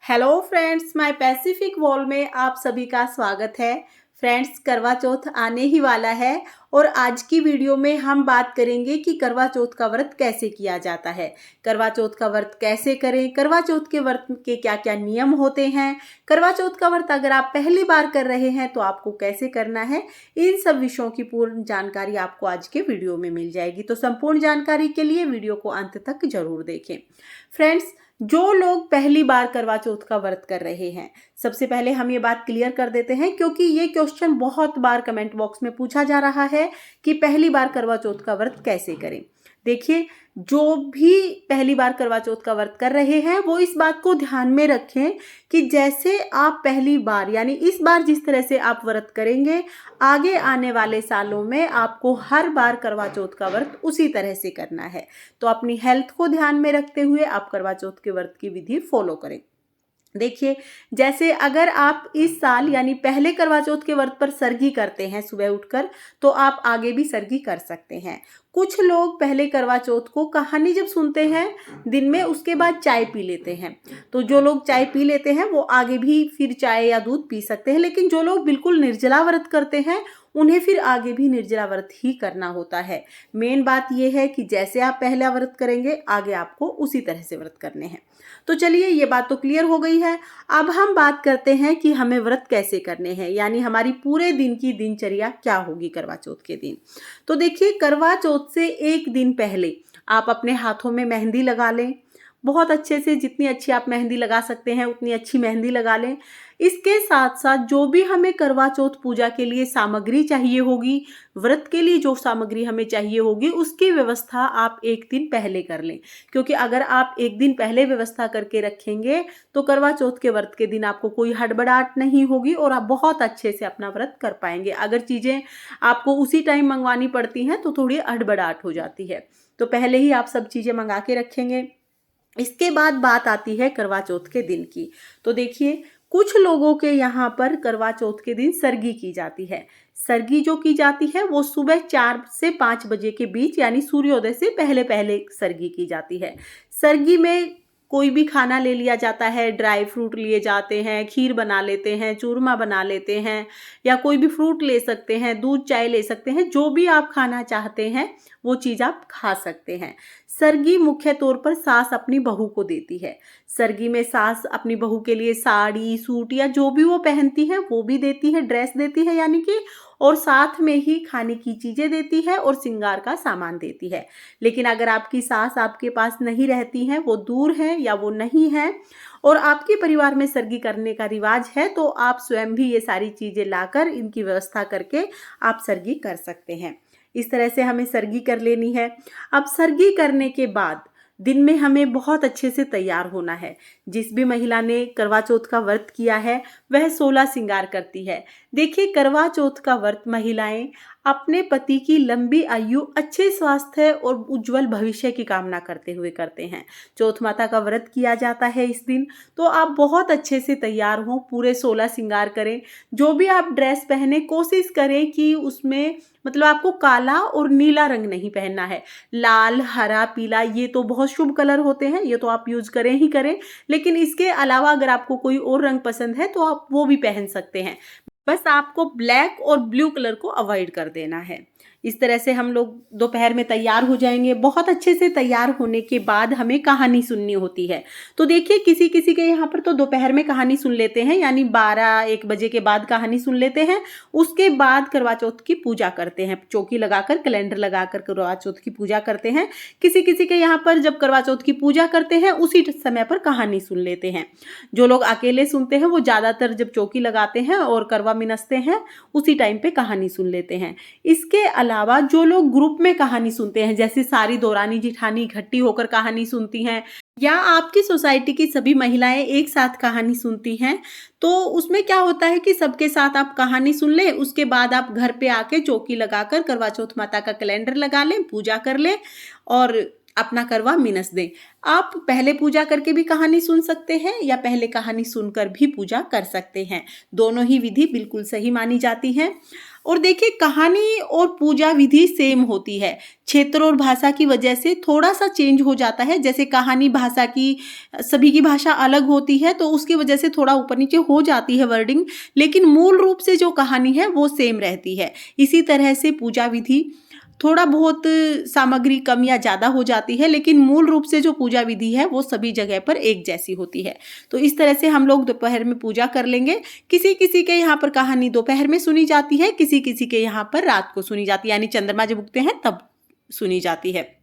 Hello friends, my Pacific wall में आप सभी का स्वागत है। फ्रेंड्स, करवा चौथ आने ही वाला है और आज की वीडियो में हम बात करेंगे कि करवा चौथ का व्रत कैसे किया जाता है, करवा चौथ का व्रत कैसे करें, करवा चौथ के व्रत के क्या क्या नियम होते हैं, करवा चौथ का व्रत अगर आप पहली बार कर रहे हैं तो आपको कैसे करना है। इन सब विषयों की पूर्ण जानकारी आपको आज के वीडियो में मिल जाएगी, तो संपूर्ण जानकारी के लिए वीडियो को अंत तक जरूर देखें। फ्रेंड्स, जो लोग पहली बार करवा चौथ का व्रत कर रहे हैं, सबसे पहले हम ये बात क्लियर कर देते हैं क्योंकि ये क्वेश्चन बहुत बार कमेंट बॉक्स में पूछा जा रहा है कि पहली बार करवा चौथ का व्रत कैसे करें। देखिए, जो भी पहली बार करवा चौथ का व्रत कर रहे हैं वो इस बात को ध्यान में रखें कि जैसे आप पहली बार यानी इस बार जिस तरह से आप व्रत करेंगे, आगे आने वाले सालों में आपको हर बार करवा चौथ का व्रत उसी तरह से करना है। तो अपनी हेल्थ को ध्यान में रखते हुए आप करवा चौथ के व्रत की विधि फॉलो करें। देखिए, जैसे अगर आप इस साल यानी पहले करवा चौथ के व्रत पर सरगी करते हैं सुबह उठकर, तो आप आगे भी सरगी कर सकते हैं। कुछ लोग पहले करवा चौथ को कहानी जब सुनते हैं दिन में, उसके बाद चाय पी लेते हैं। तो जो लोग चाय पी लेते हैं वो आगे भी फिर चाय या दूध पी सकते हैं, लेकिन जो लोग बिल्कुल निर्जला व्रत करते हैं उन्हें फिर आगे भी निर्जला व्रत ही करना होता है। मेन बात यह है कि जैसे आप पहला व्रत करेंगे, आगे आपको उसी तरह से व्रत करने हैं। तो चलिए, ये बात तो क्लियर हो गई है। अब हम बात करते हैं कि हमें व्रत कैसे करने हैं, यानी हमारी पूरे दिन की दिनचर्या क्या होगी करवा चौथ के दिन। तो देखिए, करवा चौथ से एक दिन पहले आप अपने हाथों में मेहंदी लगा लें। बहुत अच्छे से, जितनी अच्छी आप मेहंदी लगा सकते हैं उतनी अच्छी मेहंदी लगा लें। इसके साथ साथ जो भी हमें करवा चौथ पूजा के लिए सामग्री चाहिए होगी, व्रत के लिए जो सामग्री हमें चाहिए होगी, उसकी व्यवस्था आप एक दिन पहले कर लें। क्योंकि अगर आप एक दिन पहले व्यवस्था करके रखेंगे तो करवा चौथ के व्रत के दिन आपको कोई हड़बड़ाहट नहीं होगी और आप बहुत अच्छे से अपना व्रत कर पाएंगे। अगर चीज़ें आपको उसी टाइम मंगवानी पड़ती हैं तो थोड़ी हड़बड़ाहट हो जाती है। तो पहले ही आप सब चीज़ें मंगा के रखेंगे। इसके बाद बात आती है करवा चौथ के दिन की। तो देखिए, कुछ लोगों के यहाँ पर करवा चौथ के दिन सरगी की जाती है। सरगी जो की जाती है वो सुबह 4 से 5 बजे के बीच यानी सूर्योदय से पहले पहले सरगी की जाती है। सरगी में कोई भी खाना ले लिया जाता है, ड्राई फ्रूट लिए जाते हैं, खीर बना लेते हैं, चूरमा बना लेते हैं, या कोई भी फ्रूट ले सकते हैं, दूध चाय ले सकते हैं। जो भी आप खाना चाहते हैं वो चीज़ आप खा सकते हैं। सरगी मुख्य तौर पर सास अपनी बहू को देती है। सरगी में सास अपनी बहू के लिए साड़ी, सूट या जो भी वो पहनती है वो भी देती है, ड्रेस देती है यानी कि, और साथ में ही खाने की चीज़ें देती है और श्रृंगार का सामान देती है। लेकिन अगर आपकी सास आपके पास नहीं रहती हैं, वो दूर हैं या वो नहीं है और आपके परिवार में सरगी करने का रिवाज है, तो आप स्वयं भी ये सारी चीज़ें लाकर इनकी व्यवस्था करके आप सरगी कर सकते हैं। इस तरह से हमें सरगी कर लेनी है। अब सरगी करने के बाद दिन में हमें बहुत अच्छे से तैयार होना है। जिस भी महिला ने करवा चौथ का व्रत किया है वह 16 श्रृंगार करती है। देखिए, करवा चौथ का व्रत महिलाएं अपने पति की लंबी आयु, अच्छे स्वास्थ्य और उज्जवल भविष्य की कामना करते हुए करते हैं। चौथ माता का व्रत किया जाता है इस दिन, तो आप बहुत अच्छे से तैयार हों, पूरे 16 श्रृंगार करें। जो भी आप ड्रेस पहने, कोशिश करें कि उसमें मतलब आपको काला और नीला रंग नहीं पहनना है। लाल, हरा, पीला ये तो बहुत शुभ कलर होते हैं, ये तो आप यूज करें ही करें। लेकिन इसके अलावा अगर आपको कोई और रंग पसंद है तो आप वो भी पहन सकते हैं। बस आपको ब्लैक और ब्लू कलर को अवॉइड कर देना है। इस तरह से हम लोग दोपहर में तैयार हो जाएंगे। बहुत अच्छे से तैयार होने के बाद हमें कहानी सुननी होती है। तो देखिए, किसी किसी के यहाँ पर तो दोपहर में कहानी सुन लेते हैं, यानी 12-1 बजे के बाद कहानी सुन लेते हैं। उसके बाद करवा चौथ की पूजा करते हैं, चौकी लगाकर, कैलेंडर लगाकर करवा चौथ की पूजा करते हैं। किसी किसी के यहाँ पर जब करवा चौथ की पूजा करते हैं उसी समय पर कहानी सुन लेते हैं। जो लोग अकेले सुनते हैं वो ज़्यादातर जब चौकी लगाते हैं और करवा मिनसते हैं उसी टाइम पे कहानी सुन लेते हैं। इसके अलावा जो लोग ग्रुप में कहानी सुनते हैं, जैसे सारी दौरानी जिठानी इकट्ठी होकर कहानी सुनती हैं, या आपकी सोसाइटी की सभी महिलाएं एक साथ कहानी सुनती हैं, तो उसमें क्या होता है कि सबके साथ आप कहानी सुन लें, उसके बाद आप घर पे आके चौकी लगाकर करवा चौथ माता का कैलेंडर लगा लें, पूजा कर लें और अपना करवा मिनस दें। आप पहले पूजा करके भी कहानी सुन सकते हैं या पहले कहानी सुनकर भी पूजा कर सकते हैं। दोनों ही विधि बिल्कुल सही मानी जाती हैं। और देखिए कहानी और पूजा विधि सेम होती है, क्षेत्र और भाषा की वजह से थोड़ा सा चेंज हो जाता है। जैसे कहानी भाषा की, सभी की भाषा अलग होती है तो उसकी वजह से थोड़ा ऊपर नीचे हो जाती है वर्डिंग, लेकिन मूल रूप से जो कहानी है वो सेम रहती है। इसी तरह से पूजा विधि, थोड़ा बहुत सामग्री कम या ज़्यादा हो जाती है, लेकिन मूल रूप से जो पूजा विधि है वो सभी जगह पर एक जैसी होती है। तो इस तरह से हम लोग दोपहर में पूजा कर लेंगे। किसी किसी के यहाँ पर कहानी दोपहर में सुनी जाती है, किसी किसी के यहाँ पर रात को सुनी जाती है, यानी चंद्रमा जब उगते हैं तब सुनी जाती है।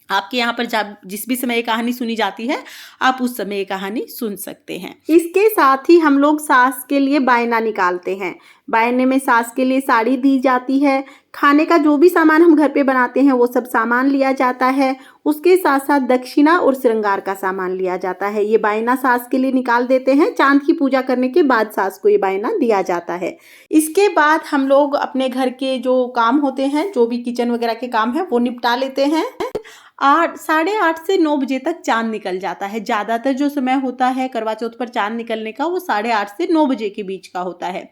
आपके यहाँ पर जब जिस भी समय ये कहानी सुनी जाती है आप उस समय ये कहानी सुन सकते हैं। इसके साथ ही हम लोग सास के लिए बायना निकालते हैं। बायने में सास के लिए साड़ी दी जाती है। खाने का जो भी सामान हम घर पे बनाते हैं वो सब सामान लिया जाता है। उसके साथ साथ दक्षिणा और श्रृंगार का सामान लिया जाता है। ये बायना सास के लिए निकाल देते हैं। चांद की पूजा करने के बाद सास को ये बायना दिया जाता है। इसके बाद हम लोग अपने घर के जो काम होते हैं, जो भी किचन वगैरह के काम है वो निपटा लेते हैं। 8, 8:30 से 9 बजे तक चांद निकल जाता है। ज़्यादातर जो समय होता है करवा चौथ पर चांद निकलने का वो 8:30 से 9 बजे के बीच का होता है।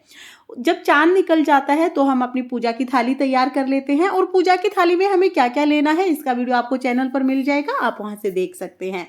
जब चांद निकल जाता है तो हम अपनी पूजा की थाली तैयार कर लेते हैं, और पूजा की थाली में हमें क्या क्या लेना है इसका वीडियो आपको चैनल पर मिल जाएगा, आप वहाँ से देख सकते हैं।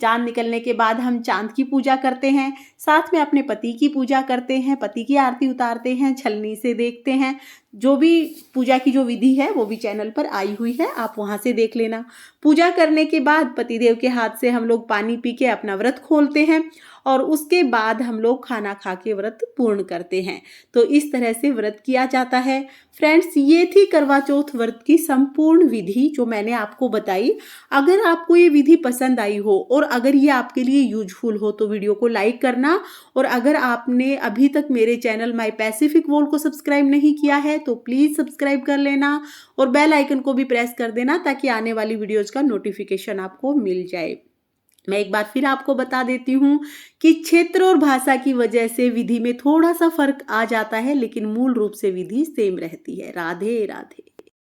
चांद निकलने के बाद हम चांद की पूजा करते हैं, साथ में अपने पति की पूजा करते हैं, पति की आरती उतारते हैं, छलनी से देखते हैं। जो भी पूजा की जो विधि है वो भी चैनल पर आई हुई है, आप वहाँ से देख लेना। पूजा करने के बाद पतिदेव के हाथ से हम लोग पानी पी के अपना व्रत खोलते हैं, और उसके बाद हम लोग खाना खा के व्रत पूर्ण करते हैं। तो इस तरह से व्रत किया जाता है। फ्रेंड्स, ये थी करवा चौथ व्रत की संपूर्ण विधि जो मैंने आपको बताई। अगर आपको ये विधि पसंद आई हो और अगर ये आपके लिए यूजफुल हो तो वीडियो को लाइक करना, और अगर आपने अभी तक मेरे चैनल माय पैसिफिक वर्ल्ड को सब्सक्राइब नहीं किया है तो प्लीज़ सब्सक्राइब कर लेना, और बेल आइकन को भी प्रेस कर देना ताकि आने वाली वीडियोज़ का नोटिफिकेशन आपको मिल जाए। मैं एक बार फिर आपको बता देती हूँ कि क्षेत्र और भाषा की वजह से विधि में थोड़ा सा फर्क आ जाता है, लेकिन मूल रूप से विधि सेम रहती है। राधे राधे।